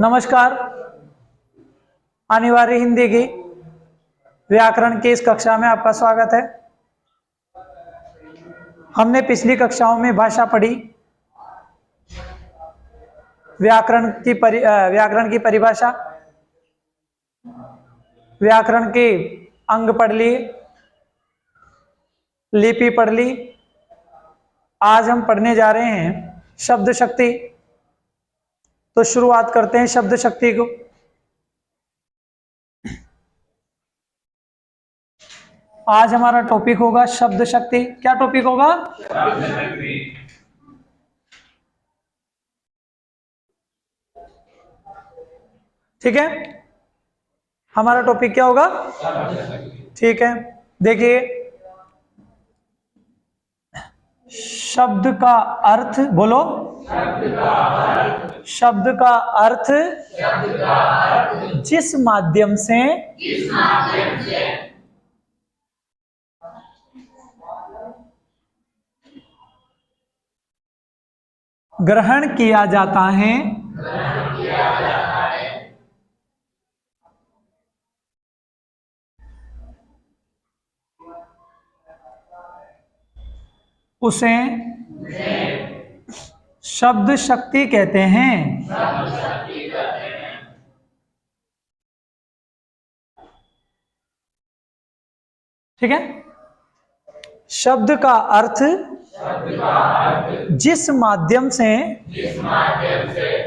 नमस्कार। अनिवार्य हिंदी की व्याकरण की इस कक्षा में आपका स्वागत है। हमने पिछली कक्षाओं में भाषा पढ़ी, व्याकरण की परिभाषा, व्याकरण के अंग पढ़ लिए, लिपि पढ़ ली। आज हम पढ़ने जा रहे हैं शब्द शक्ति। तो शुरुआत करते हैं शब्द शक्ति को। आज हमारा टॉपिक होगा शब्द शक्ति। क्या टॉपिक होगा? शब्द शक्ति। ठीक है, हमारा टॉपिक क्या होगा? ठीक है, देखिए, शब्द का अर्थ बोलो। शब्द का अर्थ जिस माध्यम से ग्रहण किया जाता है उसे शब्द शक्ति कहते हैं। ठीक है, शब्द का अर्थ जिस माध्यम से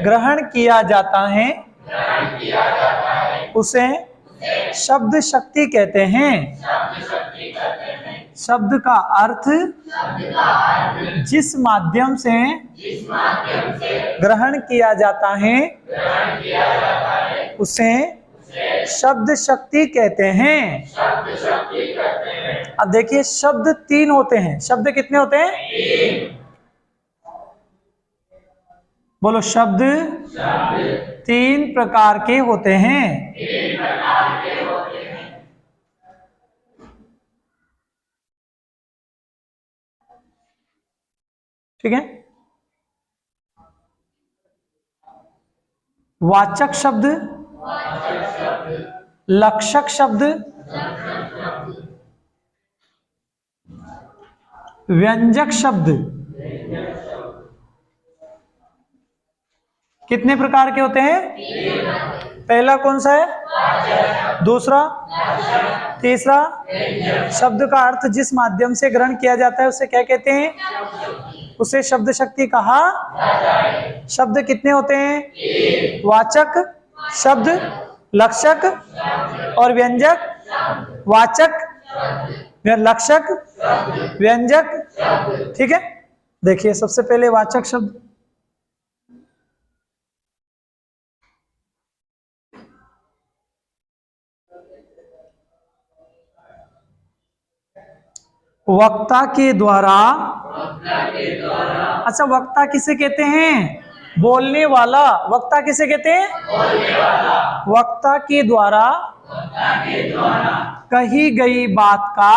ग्रहण किया जाता है उसे शब्द शक्ति कहते हैं। शब्द का अर्थ जिस माध्यम से ग्रहण किया जाता है उसे शब्द शक्ति कहते हैं। अब देखिए, शब्द तीन होते हैं। शब्द कितने होते हैं? बोलो, शब्द तीन प्रकार के होते हैं। ठीक है, वाचक शब्द, लक्षक शब्द, व्यंजक शब्द। कितने प्रकार के होते हैं? पहला कौन सा है? दूसरा, तीसरा। शब्द का अर्थ जिस माध्यम से ग्रहण किया जाता है उसे क्या कहते हैं? उसे शब्द शक्ति कहा। शब्द कितने होते हैं? वाचक शब्द, लक्षक और व्यंजक। वाचक, लक्षक, व्यंजक। ठीक है, देखिए, सबसे पहले वाचक शब्द। वक्ता के द्वारा। अच्छा, वक्ता किसे कहते हैं? बोलने वाला। वक्ता किसे कहते हैं? बोलने वाला। वक्ता के द्वारा कही गई बात का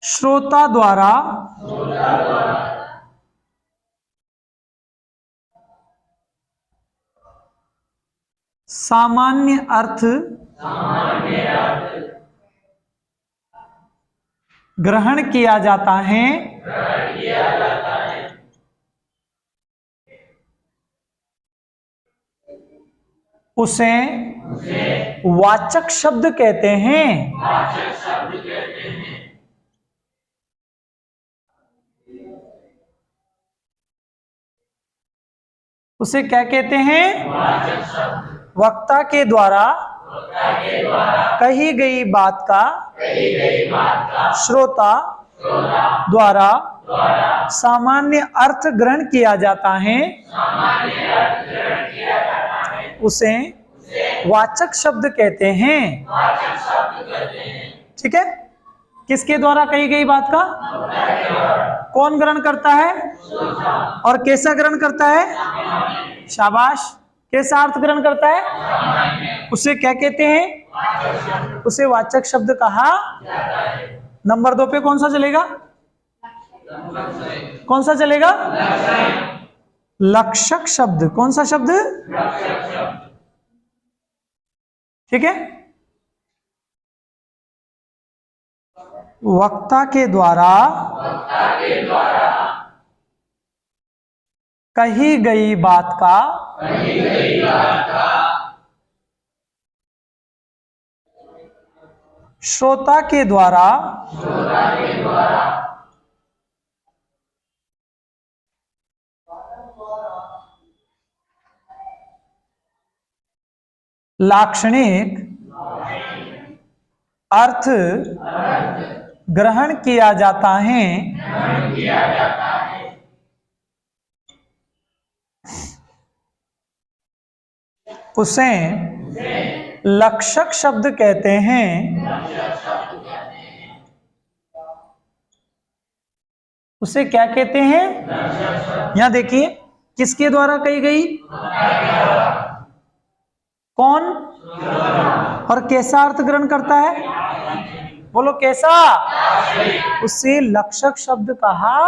श्रोता द्वारा सामान्य अर्थ ग्रहण किया जाता है। उसे वाचक शब्द कहते हैं। उसे क्या कहते हैं? वक्ता के द्वारा कही गई बात का श्रोता द्वारा सामान्य अर्थ ग्रहण किया जाता है। उसे वाचक शब्द कहते हैं। ठीक है, किसके द्वारा कही गई बात का? कौन ग्रहण करता है और कैसा ग्रहण करता है? शाबाश। कैसा अर्थ ग्रहण करता है? उसे क्या कहते हैं? उसे वाचक शब्द कहा नंबर 2 पे कौन सा चलेगा? कौन सा चलेगा? लक्षक शब्द। कौन सा शब्द? ठीक है। वक्ता के द्वारा कही गई बात का श्रोता के द्वारा लाक्षणिक अर्थ ग्रहण किया जाता है, उसे लक्षक शब्द कहते हैं। उसे क्या कहते हैं? यहां देखिए, किसके द्वारा कही गई? कौन? और कैसा अर्थ ग्रहण करता है? बोलो कैसा? उसे लक्षक शब्द कहा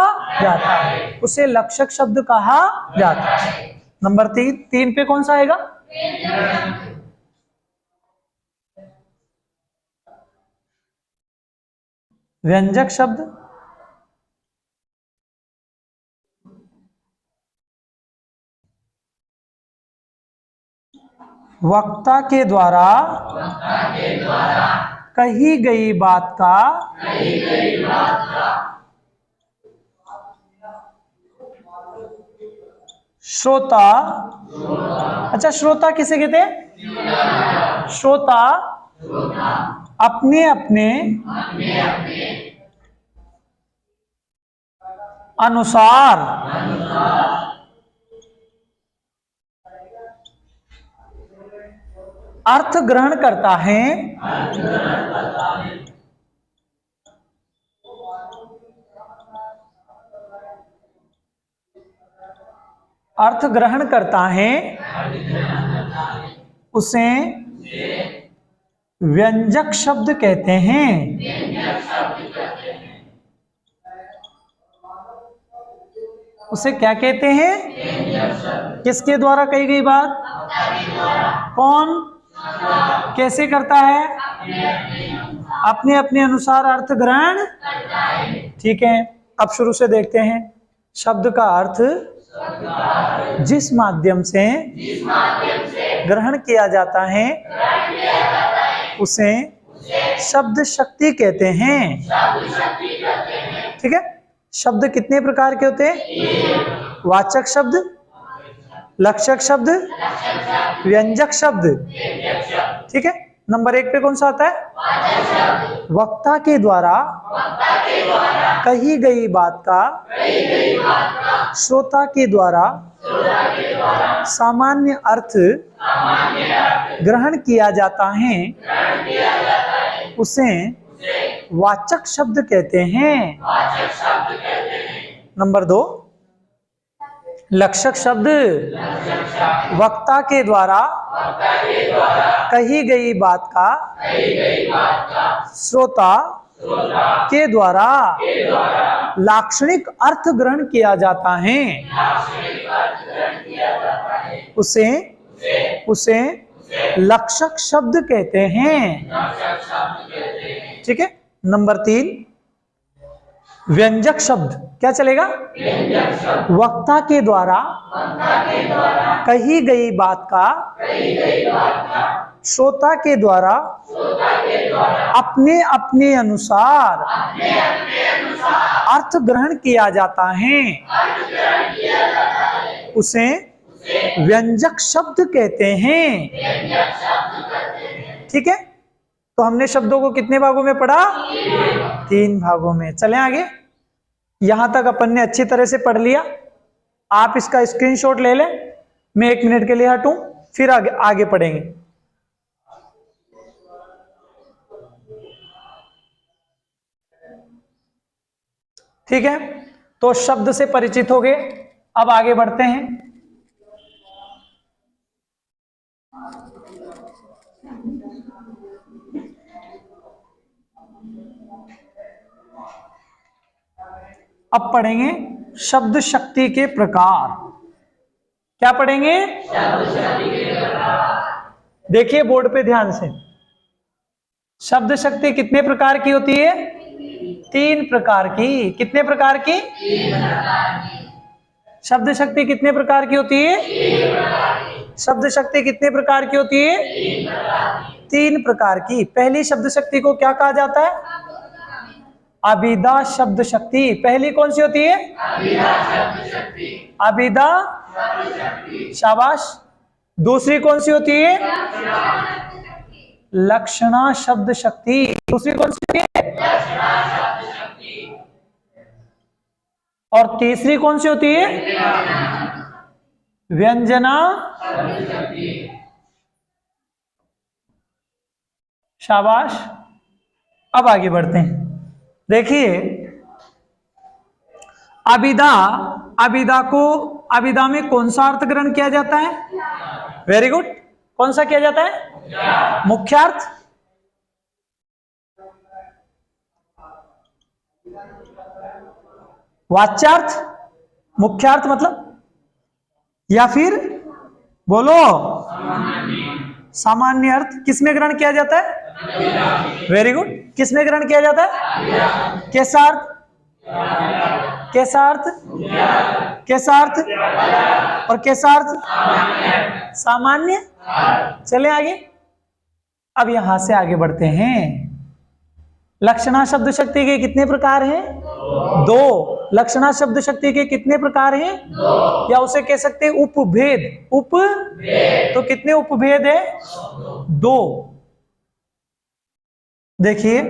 जाता है। उसे लक्षक शब्द कहा जाता है। नंबर 3 पे कौन सा आएगा? व्यंजक शब्द। वक्ता के द्वारा कही गई बात का श्रोता। अच्छा, श्रोता किसे कहते हैं? श्रोता अपने अपने अनुसार अर्थ ग्रहण करता है। अर्थ ग्रहण करता है, उसे व्यंजक शब्द कहते हैं। उसे क्या कहते हैं? किसके द्वारा कही गई बात? कौन? कैसे करता है? अपने अपने अनुसार अर्थ ग्रहण। ठीक है, अब शुरू से देखते हैं। शब्द का अर्थ जिस माध्यम से ग्रहण किया जाता है, उसे शब्द शक्ति कहते हैं। ठीक है। शब्द कितने प्रकार के होते हैं? वाचक शब्द, लक्षक शब्द, व्यंजक शब्द। ठीक है। नंबर 1 पे कौन सा आता है? वक्ता के द्वारा कही गई बात का श्रोता के द्वारा सामान्य अर्थ ग्रहण किया जाता है, उसे वाचक शब्द कहते हैं। नंबर 2, लक्षक शब्द। वक्ता के द्वारा कही गई बात का श्रोता के द्वारा लाक्षणिक अर्थ ग्रहण किया जाता है, उसे लक्षक शब्द कहते हैं। ठीक है। नंबर 3, व्यंजक शब्द। क्या चलेगा? वक्ता के द्वारा कही गई बात का श्रोता के द्वारा अपने अपने अनुसार अर्थ ग्रहण किया जाता है, उसे व्यंजक शब्द कहते हैं। ठीक है। तो हमने शब्दों को कितने भागों में पढ़ा? 3 भागों में। चलें आगे। यहां तक अपन ने अच्छी तरह से पढ़ लिया। आप इसका स्क्रीनशॉट ले लें, मैं 1 मिनट के लिए हटूं, फिर आगे पढ़ेंगे। ठीक है। तो शब्द से परिचित हो गए, अब आगे बढ़ते हैं। अब पढ़ेंगे शब्द शक्ति के प्रकार। क्या पढ़ेंगे? देखिए बोर्ड पे ध्यान से। शब्द शक्ति कितने प्रकार की होती है? 3 प्रकार की। कितने प्रकार की? 3 प्रकार की। शब्द शक्ति कितने प्रकार की होती है? 3 प्रकार की। शब्द शक्ति कितने प्रकार की होती है? 3 प्रकार की। 3 प्रकार की। पहली शब्द शक्ति को क्या कहा जाता है? अभिधा शब्द शक्ति। पहली कौन सी होती है? अभिधा शब्द शक्ति। अभिधा शब्द शक्ति। शाबाश। दूसरी कौन सी होती है? लक्षणा शब्द शक्ति। दूसरी कौन सी होती है? लक्षणा शब्द शक्ति। और तीसरी कौन सी होती है? व्यंजना शब्द शक्ति। शाबाश। अब आगे बढ़ते हैं। देखिए अभिधा, अभिधा में कौन सा अर्थ ग्रहण किया जाता है? Very good. कौन सा किया जाता है? मुख्यार्थ। वाच्यार्थ। मुख्यार्थ मतलब, या फिर बोलो सामान्य अर्थ। किसमें ग्रहण किया जाता है? Very good. किसमें ग्रहण किया जाता है? कैसा अर्थ? कैसा अर्थ? कैसा अर्थ? और कैसा अर्थ? सामान्य। चले आगे। अब यहां से आगे बढ़ते हैं। लक्षणा शब्द शक्ति के कितने प्रकार हैं? 2। लक्षणा शब्द शक्ति के कितने प्रकार हैं? 2। या उसे कह सकते हैं उपभेद। उपभेद। तो कितने उपभेद है? 2। देखिए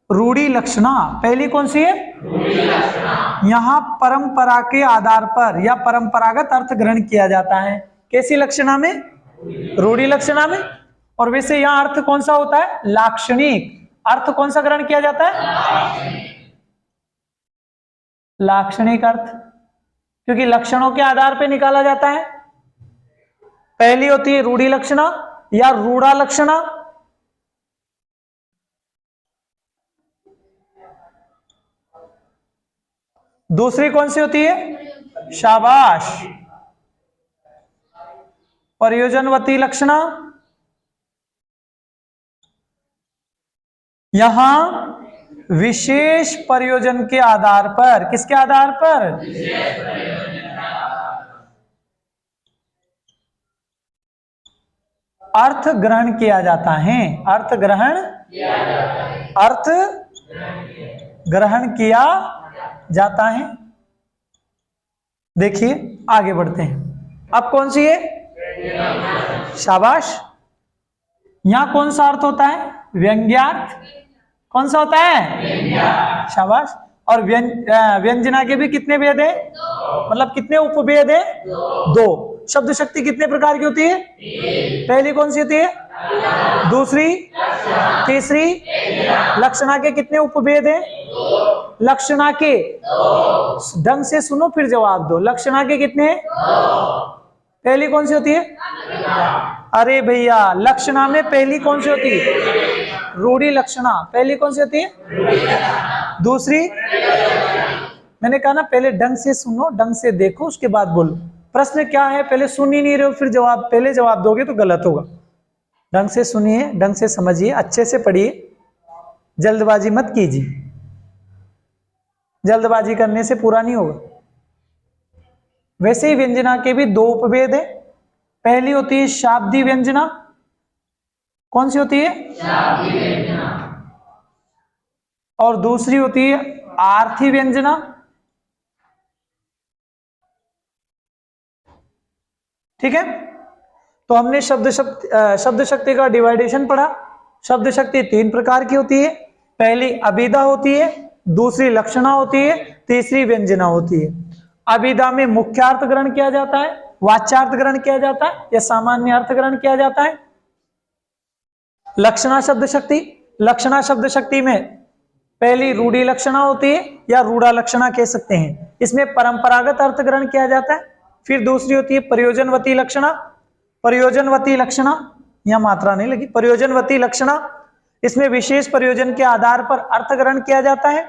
रूढ़ी लक्षणा। पहली कौन सी है? रूढ़ी लक्षणा। यहां परंपरा के आधार पर या परंपरागत अर्थ ग्रहण किया जाता है। कैसी लक्षणा में? रूढ़ी लक्षणा में। और वैसे यहां अर्थ कौन सा होता है? लाक्षणिक। अर्थ कौन सा ग्रहण किया जाता है? लाक्षणिक अर्थ, क्योंकि लक्षणों के आधार पर निकाला जाता है। पहली होती है रूढ़ी लक्षणा या रूढ़ा लक्षणा। दूसरी कौन सी होती है? शाबाश, प्रयोजनवती लक्षणा। यहां विशेष प्रयोजन के आधार पर। किसके आधार पर? अर्थ ग्रहण किया जाता है। अर्थ ग्रहण, अर्थ ग्रहण किया जाता है। देखिए आगे बढ़ते हैं। अब कौन सी है? शाबाश। यहां कौन सा अर्थ होता है? व्यंग्यार्थ। कौन सा होता है? शाबाश। और व्यंजना के भी कितने भेद है? मतलब कितने उपभेद है? 2। शब्द शक्ति कितने प्रकार की होती है? पहली कौन सी होती है? दूसरी, तीसरी। लक्षणा के कितने उपभेद है? लक्षणा के, ढंग से सुनो फिर जवाब दो। लक्षणा के कितने? पहली कौन सी होती है? अरे भैया, लक्षणा में पहली कौन सी होती है? रूढ़ी लक्षणा। पहली कौन सी होती है? दूसरी? मैंने कहा ना पहले ढंग से सुनो, ढंग से देखो, उसके बाद बोलो। प्रश्न क्या है? पहले सुन ही नहीं रहे हो, फिर जवाब पहले जवाब दोगे तो गलत होगा। ढंग से सुनिए, ढंग से समझिए, अच्छे से पढ़िए, जल्दबाजी मत कीजिए। जल्दबाजी करने से पूरा नहीं होगा। वैसे ही व्यंजना के भी 2 उपभेद है। पहली होती है शाब्दी व्यंजना। कौन सी होती है? शाब्दी व्यंजना। और दूसरी होती है आर्थी व्यंजना। ठीक है, तो हमने शब्द शक्ति का डिवाइडेशन पढ़ा। शब्द शक्ति 3 प्रकार की होती है। पहली अभिधा होती है, दूसरी लक्षणा होती है, तीसरी व्यंजना होती है। अभिधा में मुख्यार्थ ग्रहण किया जाता है, वाच्यार्थ ग्रहण किया जाता है या सामान्य अर्थ ग्रहण किया जाता है। लक्षणा शब्द शक्ति में पहली रूढ़ी लक्षणा होती है या रूढ़ा लक्षणा कह सकते हैं। इसमें परंपरागत अर्थ ग्रहण किया जाता है। फिर दूसरी होती है प्रयोजनवती लक्षणा, प्रयोजनवती लक्षणा, यहां मात्रा नहीं लगी, प्रयोजनवती लक्षणा, इसमें विशेष प्रयोजन के आधार पर अर्थ ग्रहण किया जाता है।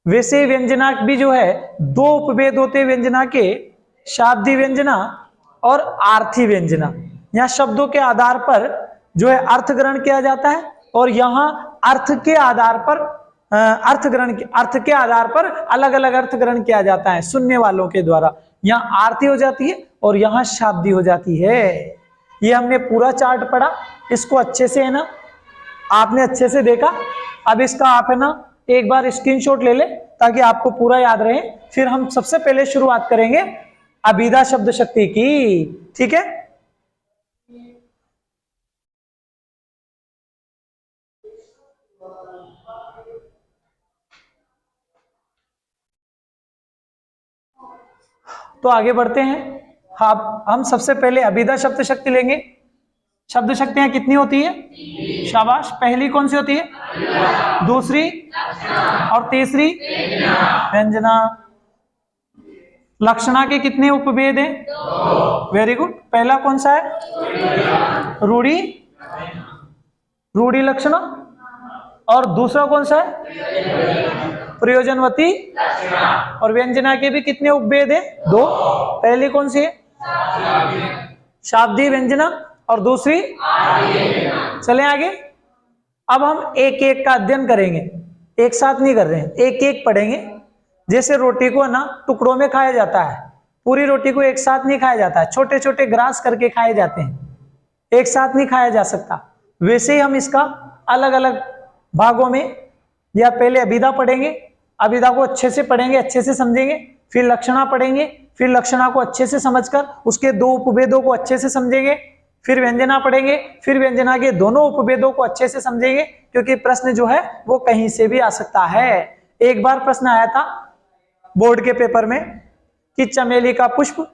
वैसे व्यंजना भी जो है दो उपभेद होते व्यंजना के, शाब्दी व्यंजना और आर्थी व्यंजना। यहाँ शब्दों के आधार पर जो है अर्थ ग्रहण किया जाता है, और यहाँ अर्थ के आधार पर अर्थ के आधार पर अलग अलग अर्थ ग्रहण किया जाता है सुनने वालों के द्वारा। यहाँ आरती हो जाती है और यहाँ शाब्दी हो जाती है। ये हमने पूरा चार्ट पढ़ा, इसको अच्छे से है ना आपने अच्छे से देखा। अब इसका आप है ना एक बार स्क्रीनशॉट ले ले ताकि आपको पूरा याद रहे। फिर हम सबसे पहले शुरुआत करेंगे अभिधा शब्द शक्ति की, ठीक है। तो आगे बढ़ते हैं। हाँ, हम सबसे पहले अभिधा शब्द शक्ति लेंगे। शब्द शक्तियां कितनी होती है? शाबाश। पहली कौन सी होती है? दूसरी और तीसरी व्यंजना। लक्षणा के कितने उपभेद हैं? Very good. पहला कौन सा है? रूढ़ी, रूढ़ी लक्षणा। और दूसरा कौन सा है? प्रयोजनवती। और व्यंजना के भी कितने उपभेद हैं? दो। पहली कौन सी है? शाब्दी व्यंजना और दूसरी। चलें आगे। अब हम एक एक का अध्ययन करेंगे, एक साथ नहीं कर रहे हैं, एक एक पढ़ेंगे। जैसे रोटी को ना टुकड़ों में खाया जाता है, पूरी रोटी को एक साथ नहीं खाया जाता है, छोटे छोटे ग्रास करके खाए जाते हैं, एक साथ नहीं खाया जा सकता। वैसे ही हम इसका अलग अलग भागों में, या पहले अभिधा पढ़ेंगे, अभिधा को अच्छे से पढ़ेंगे, अच्छे से समझेंगे, फिर लक्षणा पढ़ेंगे, फिर लक्षणा को अच्छे से समझकर उसके दो उपभेदों को अच्छे से समझेंगे, फिर व्यंजना पढ़ेंगे, फिर व्यंजना के दोनों उपभेदों को अच्छे से समझेंगे, क्योंकि प्रश्न जो है वो कहीं से भी आ सकता है। एक बार प्रश्न आया था बोर्ड के पेपर में कि चमेली का पुष्प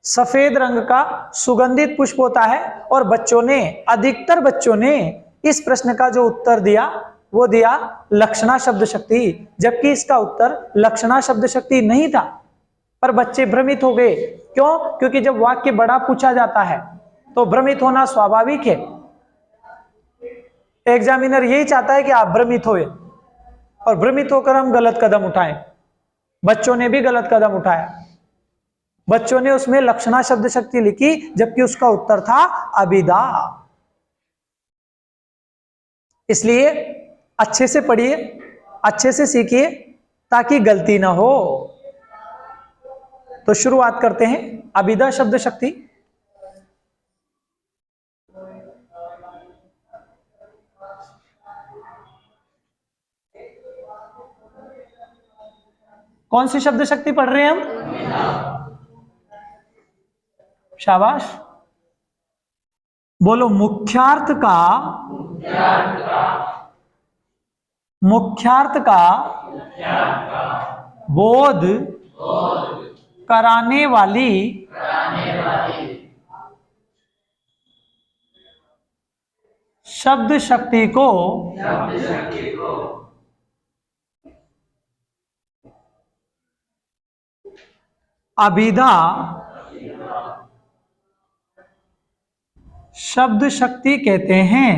सफेद रंग का सुगंधित पुष्प होता है, और बच्चों ने, अधिकतर बच्चों ने इस प्रश्न का जो उत्तर दिया वो दिया लक्षणा शब्द शक्ति, जबकि इसका उत्तर लक्षणा शब्द शक्ति नहीं था। पर बच्चे भ्रमित हो गए। क्यों? क्योंकि जब वाक्य बड़ा पूछा जाता है तो भ्रमित होना स्वाभाविक है। एग्जामिनर यही चाहता है कि आप भ्रमित होए, और भ्रमित होकर हम गलत कदम उठाएं। बच्चों ने भी गलत कदम उठाया। बच्चों ने उसमें लक्षणा शब्द शक्ति लिखी, जबकि उसका उत्तर था अभिधा। इसलिए अच्छे से पढ़िए, अच्छे से सीखिए, ताकि गलती ना हो। तो शुरुआत करते हैं अभिधा शब्द शक्ति। कौन सी शब्द शक्ति पढ़ रहे हैं हम? शाबाश। बोलो मुख्यार्थ का, मुख्यार्थ का बोध कराने वाली शब्द शक्ति को अभिधा शब्द शक्ति कहते हैं।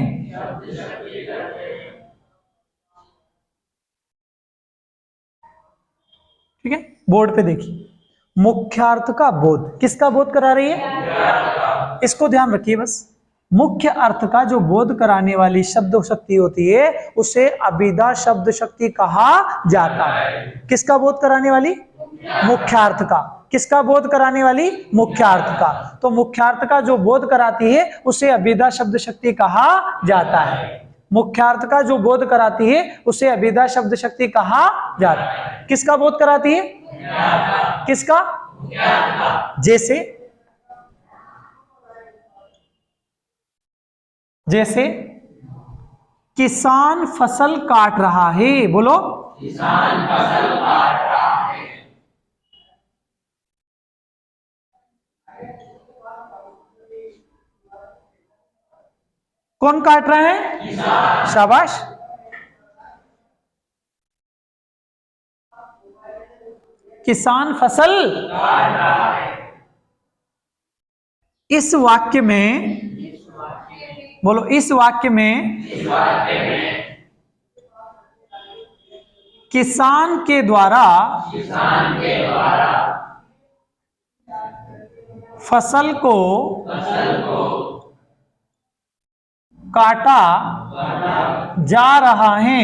ठीक है, बोर्ड पे देखिए, मुख्यार्थ का बोध, किसका बोध करा रही है? इसको ध्यान रखिए बस। मुख्य अर्थ का जो बोध कराने वाली शब्द शक्ति होती है उसे अभिधा शब्द शक्ति कहा जाता है। किसका बोध कराने वाली? मुख्यार्थ का। किसका बोध कराने वाली? मुख्यार्थ का। तो मुख्यार्थ का जो बोध कराती है उसे अभिधा शब्द शक्ति कहा जाता है। मुख्यार्थ का जो बोध कराती है उसे अभिधा शब्द शक्ति कहा जाता है। किसका बोध कराती है? किसका? जैसे, जैसे किसान फसल काट रहा है। बोलो, किसान फसल काट रहा है। कौन काट रहा है? किसान। शाबाश। किसान फसल काट रहा है। इस वाक्य में, बोलो, इस वाक्य में किसान के द्वारा फसल को काटा जा रहा है,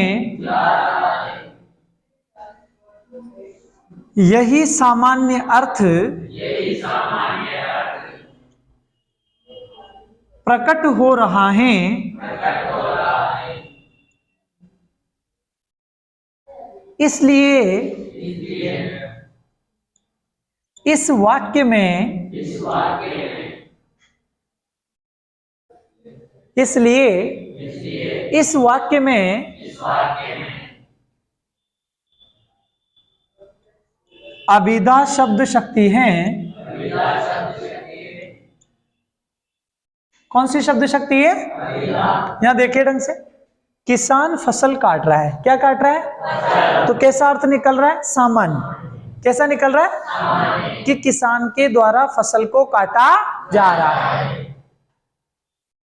यही सामान्य अर्थ प्रकट हो रहा है। इसलिए इस वाक्य में अभिधा शब्द शक्ति है। कौन सी शब्द शक्ति है? यहां देखिए ढंग से, किसान फसल काट रहा है। क्या काट रहा है? तो कैसा अर्थ निकल रहा है? सामान्य। कैसा निकल रहा है? कि किसान के द्वारा फसल को काटा जा रहा है।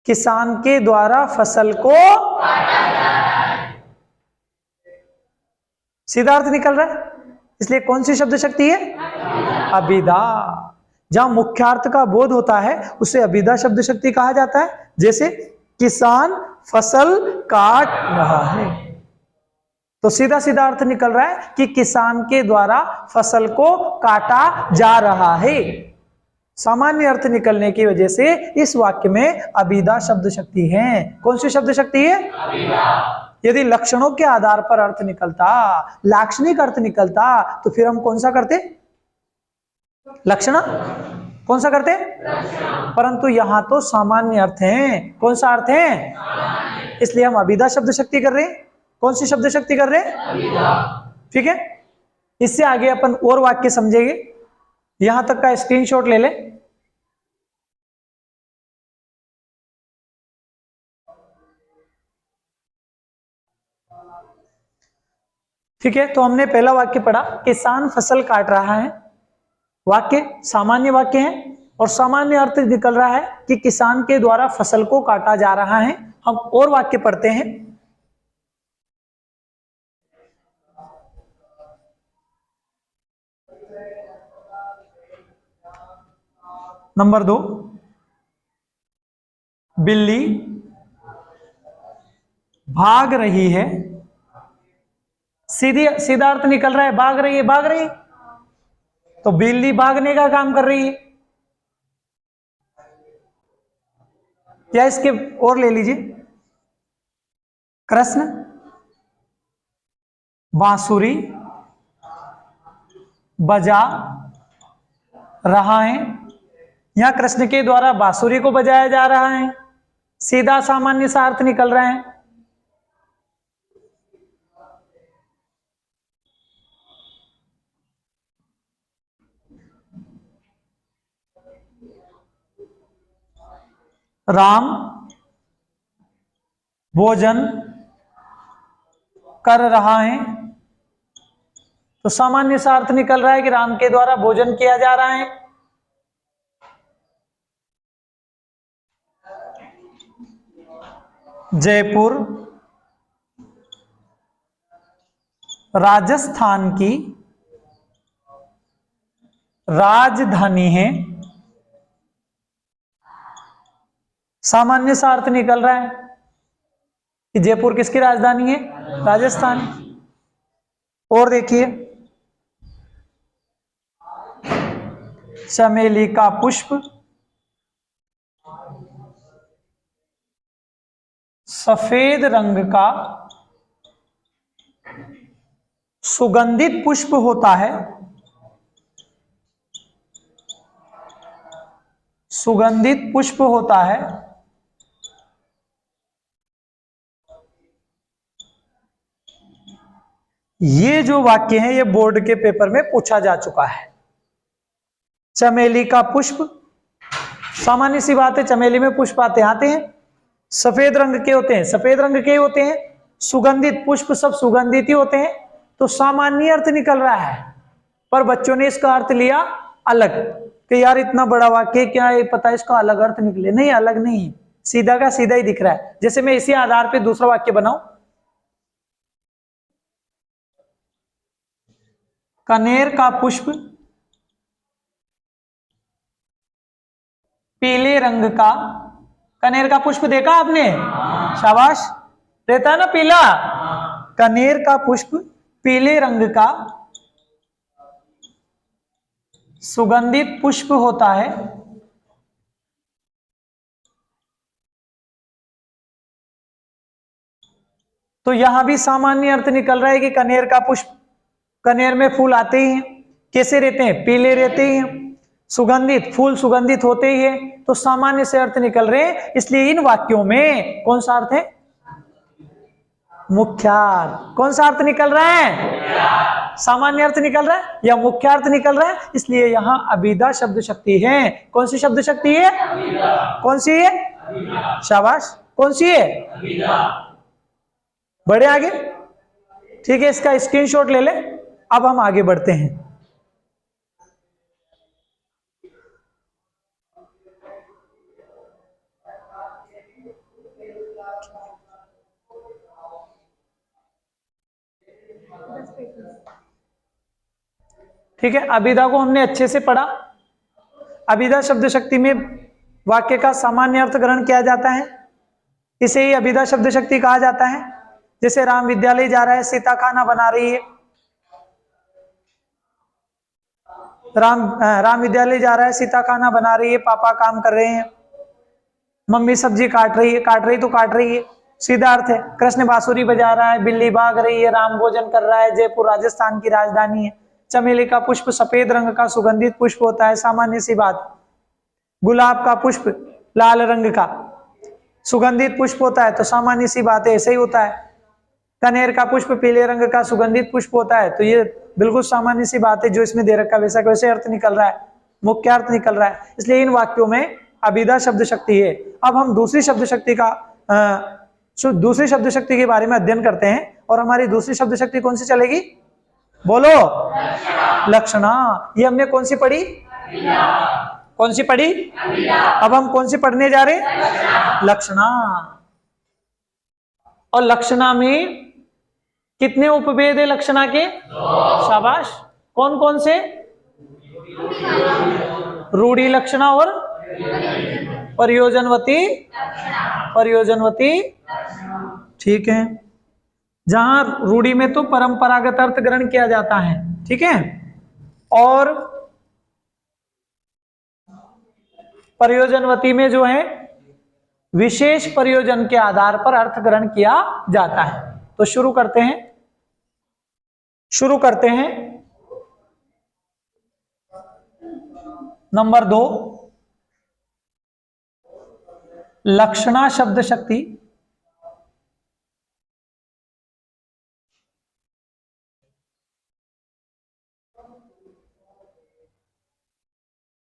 किसान के द्वारा फसल को काटा जा रहा है, सीधा अर्थ निकल रहा है। इसलिए कौन सी शब्द शक्ति है? अभिधा। जहां मुख्यार्थ का बोध होता है उसे अभिधा शब्द शक्ति कहा जाता है। जैसे किसान फसल काट रहा है, तो सीधा सीधा अर्थ निकल रहा है कि किसान के द्वारा फसल को काटा जा रहा है। सामान्य अर्थ निकलने की वजह से इस वाक्य में अभिधा शब्द शक्ति है। कौन सी शब्द शक्ति है? अभिधा। यदि लक्षणों के आधार पर अर्थ निकलता, लाक्षणिक अर्थ निकलता, तो फिर हम कौन सा करते? लक्षण। कौन सा करते? लक्षण। परंतु यहां तो सामान्य अर्थ है। कौन सा अर्थ है? इसलिए हम अभिधा शब्द शक्ति कर रहे हैं। कौन सी शब्द शक्ति कर रहे हैं? अभिधा। ठीक है, इससे आगे अपन और वाक्य समझेंगे। यहां तक का स्क्रीनशॉट ले ले। ठीक है, तो हमने पहला वाक्य पढ़ा, किसान फसल काट रहा है। वाक्य सामान्य वाक्य है और सामान्य अर्थ निकल रहा है कि किसान के द्वारा फसल को काटा जा रहा है। हम और वाक्य पढ़ते हैं। नंबर 2, बिल्ली भाग रही है। सीधा अर्थ निकल रहा है भाग रही है, भाग रही है, तो बिल्ली भागने का काम कर रही है। या इसके और ले लीजिए, कृष्ण बांसुरी बजा रहा है। यहां कृष्ण के द्वारा बांसुरी को बजाया जा रहा है। सीधा सामान्य सा अर्थ निकल रहा है। राम भोजन कर रहा है, तो सामान्य सा अर्थ निकल रहा है कि राम के द्वारा भोजन किया जा रहा है। जयपुर राजस्थान की राजधानी है। सामान्य सा अर्थ निकल रहा है कि जयपुर किसकी राजधानी है? राजस्थान। और देखिए, चमेली का पुष्प सफेद रंग का सुगंधित पुष्प होता है। सुगंधित पुष्प होता है। ये जो वाक्य है ये बोर्ड के पेपर में पूछा जा चुका है। चमेली का पुष्प, सामान्य सी बात है, चमेली में पुष्प आते हैं, सफेद रंग के होते हैं, सफेद रंग के होते हैं। सुगंधित पुष्प सब सुगंधित ही होते हैं, तो सामान्य अर्थ निकल रहा है, पर बच्चों ने इसका अर्थ लिया अलग। कि यार इतना बड़ा वाक्य क्या है, पता है इसका अलग अर्थ निकले। नहीं, अलग नहीं, सीधा का सीधा ही दिख रहा है। जैसे मैं इसी आधार पे दूसरा वाक्य बनाऊं, कनेर का पुष्प पीले रंग का। कनेर का पुष्प देखा आपने? शाबाश, रहता है ना पीला। कनेर का पुष्प पीले रंग का सुगंधित पुष्प होता है। तो यहां भी सामान्य अर्थ निकल रहा है कि कनेर का पुष्प, कनेर में फूल आते ही हैं, कैसे रहते हैं? पीले रहते ही हैं। सुगंधित, फूल सुगंधित होते ही है, तो सामान्य से अर्थ निकल रहे हैं। इसलिए इन वाक्यों में कौन सा अर्थ है? मुख्यार्थ। कौन सा अर्थ निकल रहा है? सामान्य अर्थ निकल रहा है या मुख्यार्थ निकल रहा है? इसलिए यहां अभिधा शब्द शक्ति है। कौन सी शब्द शक्ति है? कौन सी है? शाबाश, कौन सी है? बढ़े आगे, ठीक है, इसका स्क्रीनशॉट ले ले। अब हम आगे बढ़ते हैं। ठीक है, अभिधा को हमने अच्छे से पढ़ा। अभिधा शब्द शक्ति में वाक्य का सामान्य अर्थ ग्रहण किया जाता है, इसे ही अभिधा शब्द शक्ति कहा जाता है। जैसे राम विद्यालय जा रहा है, सीता खाना बना रही है। राम विद्यालय जा रहा है, सीता खाना बना रही है, पापा काम कर रहे हैं, मम्मी सब्जी काट रही है। काट रही तो काट रही है, सीधा अर्थ है। कृष्ण बांसुरी बजा रहा है, बिल्ली भाग रही है, राम भोजन कर रहा है। जयपुर राजस्थान की राजधानी है। चमेली का पुष्प सफेद रंग का सुगंधित पुष्प होता है, सामान्य सी बात। गुलाब का पुष्प लाल रंग का सुगंधित पुष्प होता है, तो सामान्य सी बात है, ऐसे ही होता है। कनेर का पुष्प पीले रंग का सुगंधित पुष्प होता है, तो ये बिल्कुल सामान्य सी बात है। जो इसमें दे रखा वैसा वैसे अर्थ निकल रहा है, मुख्य अर्थ निकल रहा है। इसलिए इन वाक्यों में अभिधा शब्द शक्ति है। अब हम दूसरी शब्द शक्ति का दूसरी शब्द शक्ति के बारे में अध्ययन करते हैं। और हमारी दूसरी शब्द शक्ति कौन सी चलेगी? बोलो, लक्षणा। ये हमने कौन सी पढ़ी? कौन सी पढ़ी? अब हम कौन सी पढ़ने जा रहे हैं? लक्षणा। और लक्षणा में कितने उपभेद है लक्षणा के? शाबाश, कौन कौन से? रूढ़ी लक्षणा और प्रयोजनवती। प्रयोजनवती, ठीक है। जहां रूढ़ी में तो परंपरागत अर्थ ग्रहण किया जाता है, ठीक है, और प्रयोजनवती में जो है विशेष प्रयोजन के आधार पर अर्थ ग्रहण किया जाता है। तो शुरू करते हैं। नंबर 2, लक्षणा शब्द शक्ति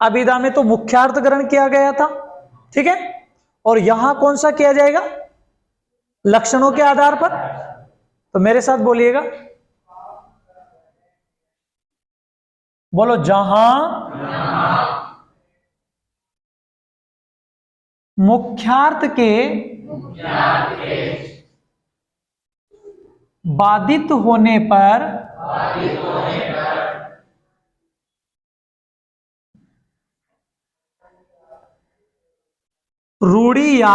अभिधा में तो मुख्यार्थ ग्रहण किया गया था, ठीक है, और यहां कौन सा किया जाएगा? लक्षणों के आधार पर। तो मेरे साथ बोलिएगा, बोलो, जहां मुख्यार्थ के बाधित होने पर रूढ़ी या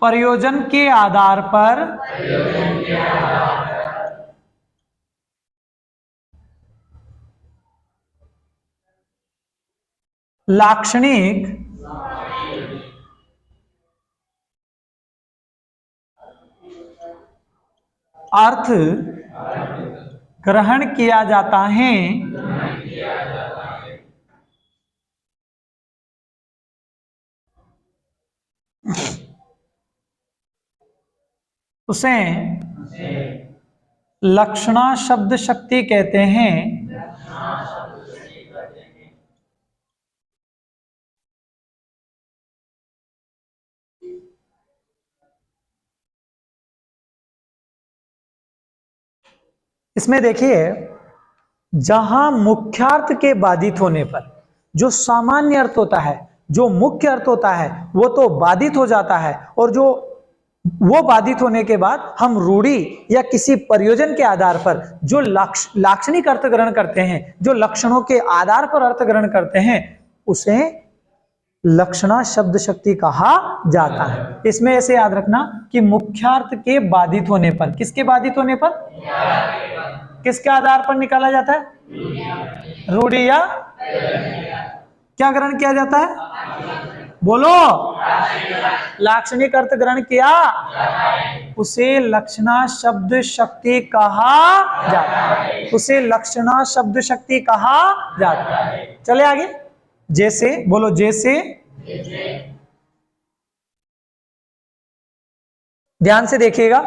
प्रयोजन के आधार पर लाक्षणिक अर्थ ग्रहण किया जाता है, उसे लक्षणा शब्द शक्ति कहते हैं। इसमें देखिए, जहां मुख्यार्थ के बाधित होने पर जो सामान्य अर्थ होता है, जो मुख्य अर्थ होता है, वो तो बाधित हो जाता है, और जो वो बाधित होने के बाद हम रूढ़ी या किसी प्रयोजन के आधार पर जो लाक्षणिक अर्थ ग्रहण करते हैं, जो लक्षणों के आधार पर अर्थ ग्रहण करते हैं, उसे लक्षणा शब्द शक्ति कहा जाता है। इसमें ऐसे याद रखना कि मुख्यार्थ के बाधित होने पर, किसके बाधित होने पर, किसके आधार पर निकाला जाता है, रूढ़ि या क्या ग्रहण किया जाता है, बोलो, लाक्षणिक अर्थ ग्रहण किया, उसे लक्षणा शब्द शक्ति कहा जाता है, उसे लक्षणा शब्द शक्ति कहा जाता है। चले आगे, जैसे, बोलो, जैसे, ध्यान से देखिएगा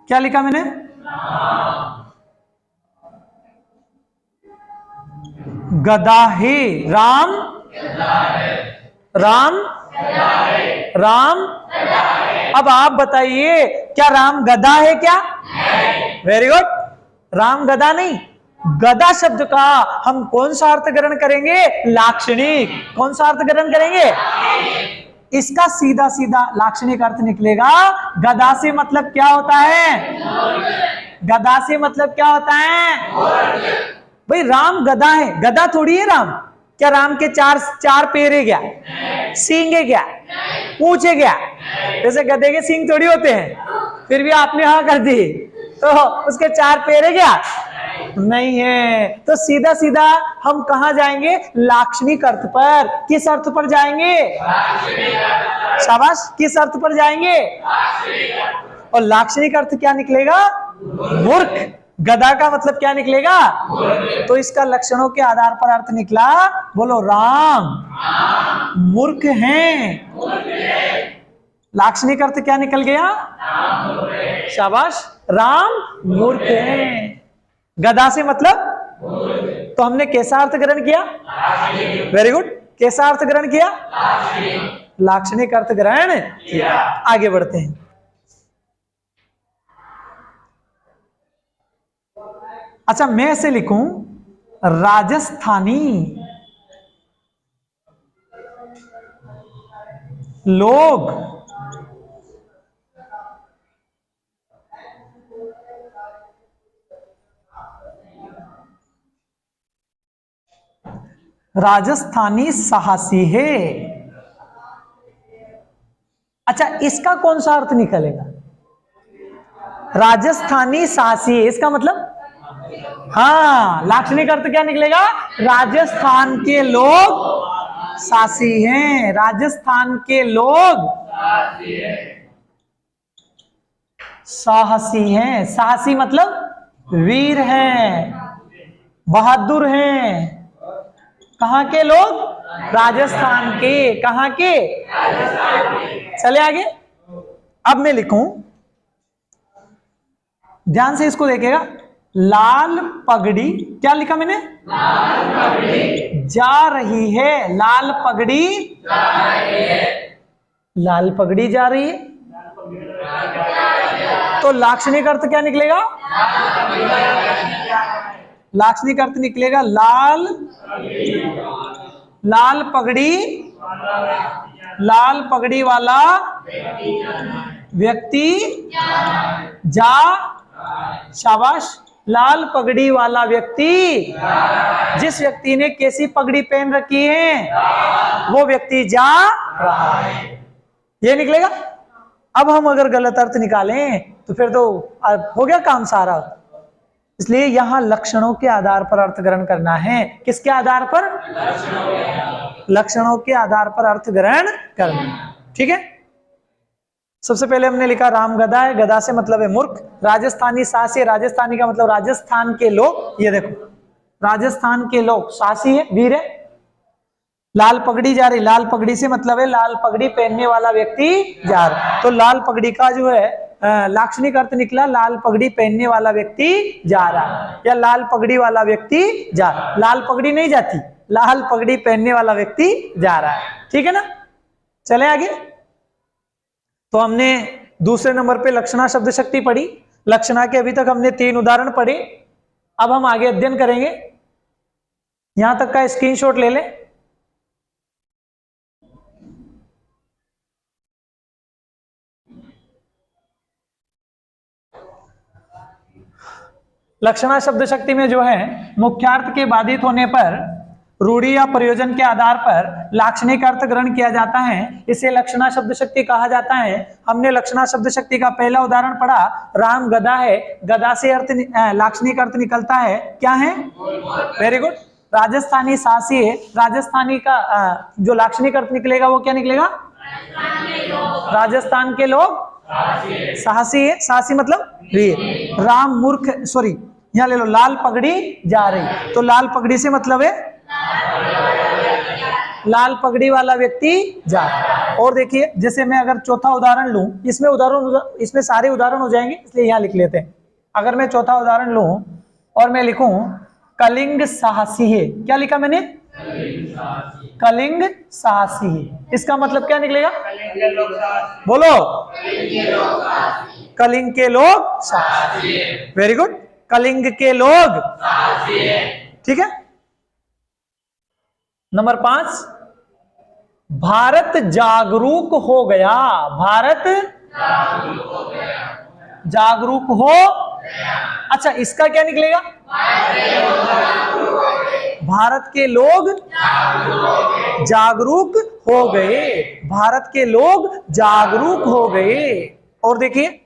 क्या लिखा मैंने, गदा है, राम, राम, राम। अब आप बताइए, क्या राम गधा है क्या? Very good. राम गधा नहीं, गधा शब्द का हम कौन सा अर्थ ग्रहण करेंगे, लाक्षणिक। कौन सा अर्थ ग्रहण करेंगे, इसका सीधा सीधा लाक्षणिक अर्थ निकलेगा, गधा से मतलब क्या होता है, गधा से मतलब क्या होता है, भाई राम गधा है, गधा थोड़ी है राम। क्या राम के चार पैर है क्या, सींग है क्या, पूंछ है क्या? जैसे गधे के सींग थोड़ी होते हैं, फिर भी आपने हाँ कर दी, तो उसके 4 पैर है क्या, नहीं है। तो सीधा सीधा हम कहा जाएंगे, लाक्षणिक अर्थ पर। किस अर्थ पर जाएंगे, शाबाश, किस अर्थ पर जाएंगे, और लाक्षणिक अर्थ क्या निकलेगा, मूर्ख। गधा का मतलब क्या निकलेगा, तो इसका लक्षणों के आधार पर अर्थ निकला, बोलो, राम मूर्ख हैं। लाक्षणिक अर्थ क्या निकल गया, शाबाश, राम मूर्ख हैं। गधा से मतलब, तो हमने कैसा अर्थ ग्रहण किया, वेरी गुड, कैसा अर्थ ग्रहण किया, लाक्षणिक अर्थ ग्रहण किया। आगे बढ़ते हैं। अच्छा, मैं ऐसे लिखूं, राजस्थानी लोग राजस्थानी साहसी है। अच्छा, इसका कौन सा अर्थ निकलेगा, राजस्थानी साहसी है, इसका मतलब, हाँ, लाक्षणिक अर्थ क्या निकलेगा, राजस्थान के लोग साहसी हैं, राजस्थान के लोग साहसी हैं। साहसी मतलब वीर हैं, बहादुर हैं। कहां के लोग, राजस्थान के। कहां के, चले आगे। अब मैं लिखूं, ध्यान से इसको देखिएगा, लाल पगड़ी, क्या लिखा मैंने, लाल पगड़ी जा रही है, लाल पगड़ी जा रही है, लाल पगड़ी जा रही है, तो लाक्षणिक अर्थ क्या निकलेगा, लाक्षणिक अर्थ निकलेगा, लाल, लाल पगड़ी, लाल पगड़ी वाला व्यक्ति जा, शाबाश, लाल पगड़ी वाला व्यक्ति, जिस व्यक्ति ने कैसी पगड़ी पहन रखी है, वो व्यक्ति जा रहा है, ये निकलेगा। अब हम अगर गलत अर्थ निकालें तो फिर तो हो गया काम सारा। इसलिए यहां लक्षणों के आधार पर अर्थ ग्रहण करना है। किसके आधार पर, लक्षणों के आधार पर अर्थ ग्रहण करना, ठीक है। सबसे पहले हमने लिखा राम गधा है, गधा से मतलब है मूर्ख। राजस्थानी साहसी, राजस्थानी का मतलब राजस्थान के लोग, ये देखो, राजस्थान के लोग साहसी है, वीर है। लाल पगड़ी जा रही, लाल पगड़ी से मतलब है लाल पगड़ी पहनने वाला व्यक्ति जा रहा, तो लाल पगड़ी का जो है लाक्षणिक अर्थ निकला, लाल पगड़ी पहनने वाला व्यक्ति जा रहा, या लाल पगड़ी वाला व्यक्ति जा रहा। लाल पगड़ी नहीं जाती, लाल पगड़ी पहनने वाला व्यक्ति जा रहा है, ठीक है ना। चले आगे। तो हमने दूसरे नंबर पे लक्षणा शब्द शक्ति पढ़ी। लक्षणा के अभी तक हमने 3 उदाहरण पढ़े। अब हम आगे अध्ययन करेंगे। यहां तक का स्क्रीनशॉट ले लें। लक्षणा शब्द शक्ति में जो है मुख्यार्थ के बाधित होने पर रूढ़ि या प्रयोजन के आधार पर लाक्षणिक अर्थ ग्रहण किया जाता है, इसे लक्षणा शब्द शक्ति कहा जाता है। हमने लक्षणा शब्द शक्ति का पहला उदाहरण पढ़ा, राम गदा है, गदा से अर्थ लाक्षणिक अर्थ निकलता है क्या है? Very good. राजस्थानी साहसी है, राजस्थानी का जो लाक्षणिक अर्थ निकलेगा वो क्या निकलेगा? राजस्थान के लोग साहसी है, साहसी मतलब वीर। राम मूर्ख, सॉरी यहाँ ले लो, लाल पगड़ी जा रही, तो लाल पगड़ी से मतलब है लाल पगड़ी वाला व्यक्ति जा रहा है। और देखिए, जैसे मैं अगर चौथा उदाहरण लूं, इसमें सारे उदाहरण हो जाएंगे इसलिए यहां लिख लेते हैं। अगर मैं चौथा उदाहरण लूं और मैं लिखूं कलिंग साहसी है, क्या लिखा मैंने? कलिंग साहसी है, इसका मतलब क्या निकलेगा? बोलो, कलिंग के लोग साहसी है। वेरी गुड, कलिंग के लोग साहसी है। ठीक है। नंबर 5, भारत जागरूक हो गया। भारत जागरूक हो गया। अच्छा, इसका क्या निकलेगा? भारत के लोग जागरूक हो गए। भारत के लोग जागरूक हो गए। और देखिए,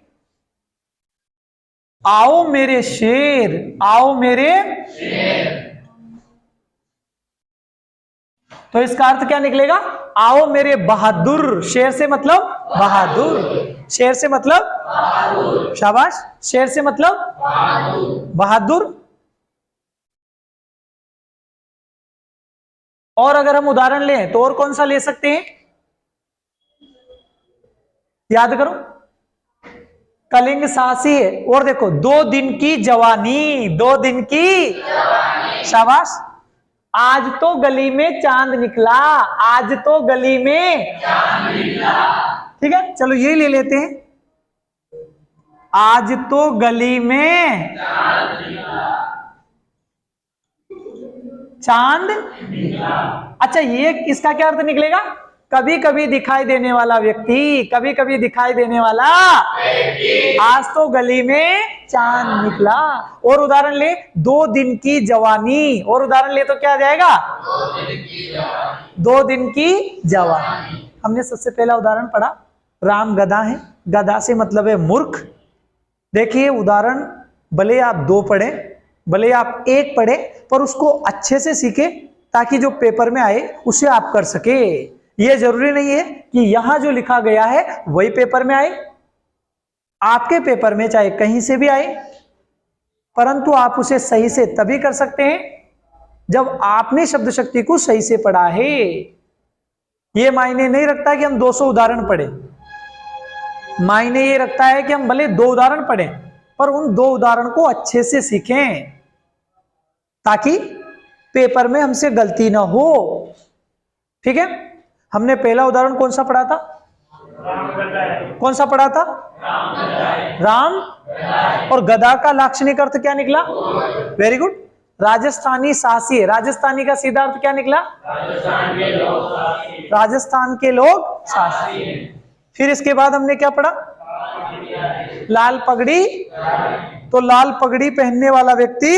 आओ मेरे शेर, आओ मेरे शेर, तो इसका अर्थ क्या निकलेगा? आओ मेरे बहादुर। शेर से मतलब बहादुर, शेर से मतलब बहादुर। शाबाश, शेर से मतलब बहादुर। और अगर हम उदाहरण लें तो और कौन सा ले सकते हैं? याद करो, कलिंग साहसी है। और देखो, 2 दिन की जवानी, 2 दिन की जवानी। शाबाश, आज तो गली में चांद निकला, आज तो गली में चांद निकला। ठीक है, चलो यही ले लेते हैं, आज तो गली में चांद निकला। अच्छा, ये इसका क्या अर्थ निकलेगा? कभी कभी दिखाई देने वाला व्यक्ति, कभी कभी दिखाई देने वाला व्यक्ति। आज तो गली में चांद निकला। और उदाहरण ले, 2 दिन की जवानी, और उदाहरण ले तो क्या आ जाएगा? 2 दिन की जवानी। हमने सबसे पहला उदाहरण पढ़ा, राम गधा है, गधा से मतलब है मूर्ख। देखिए, उदाहरण भले आप 2 पढ़े, भले आप 1 पढ़े, पर उसको अच्छे से सीखे ताकि जो पेपर में आए उसे आप कर सके। यह जरूरी नहीं है कि यहां जो लिखा गया है वही पेपर में आए, आपके पेपर में चाहे कहीं से भी आए, परंतु आप उसे सही से तभी कर सकते हैं जब आपने शब्द शक्ति को सही से पढ़ा है। यह मायने नहीं रखता कि हम 200 उदाहरण पढ़े, मायने ये रखता है कि हम भले 2 उदाहरण पढ़ें पर उन 2 उदाहरण को अच्छे से सीखें ताकि पेपर में हमसे गलती ना हो। ठीक है, हमने पहला उदाहरण कौन सा पढ़ा था? कौन सा पढ़ा था? राम और गधा का लाक्षणिक अर्थ क्या निकला? वेरी गुड, राजस्थानी साहसी है। राजस्थानी का सीधा अर्थ क्या निकला? राजस्थान के लोग साहसी। फिर इसके बाद हमने क्या पढ़ा? लाल पगड़ी, तो लाल पगड़ी पहनने वाला व्यक्ति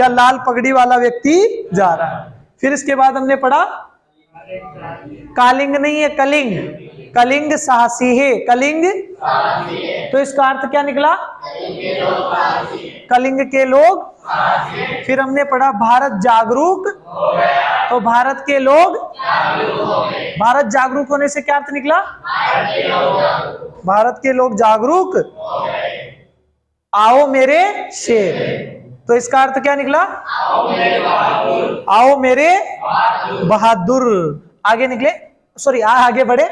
या लाल पगड़ी वाला व्यक्ति जा रहा है। फिर इसके बाद हमने पढ़ा कालिंग नहीं है, कलिंग, कलिंग साहसी है, कलिंग, तो इसका अर्थ क्या निकला? कलिंग के लोग। फिर हमने पढ़ा भारत जागरूक, तो भारत के लोग, भारत जागरूक होने से क्या अर्थ निकला? भारत के लोग जागरूक। आओ मेरे शेर, तो इसका अर्थ क्या निकला? आओ मेरे बहादुर। आगे निकले, सॉरी आगे बढ़े,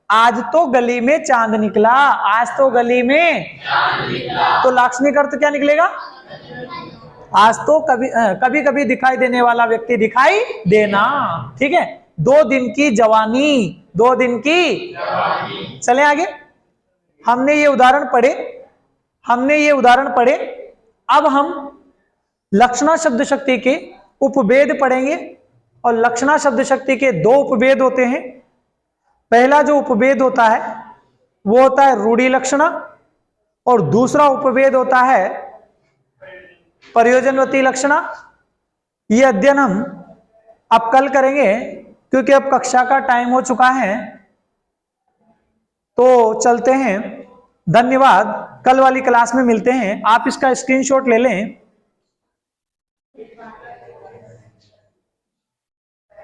आज तो गली में चांद निकला, आज तो गली में चांद निकला, तो लाक्षणिक अर्थ क्या निकलेगा? आज तो कभी कभी दिखाई देने वाला व्यक्ति दिखाई देना। ठीक है, 2 दिन की जवानी, 2 दिन की जवानी। चले आगे, हमने ये उदाहरण पढ़े, हमने ये उदाहरण पढ़े। अब हम लक्षणा शब्द शक्ति के उपभेद पढ़ेंगे, और लक्षणा शब्द शक्ति के दो उपभेद होते हैं। पहला जो उपभेद होता है वो होता है रूढ़ि लक्षणा, और दूसरा उपभेद होता है प्रयोजनवती लक्षणा। ये अध्ययन हम अब कल करेंगे, क्योंकि अब कक्षा का टाइम हो चुका है। तो चलते हैं, धन्यवाद। कल वाली क्लास में मिलते हैं। आप इसका स्क्रीनशॉट ले लें।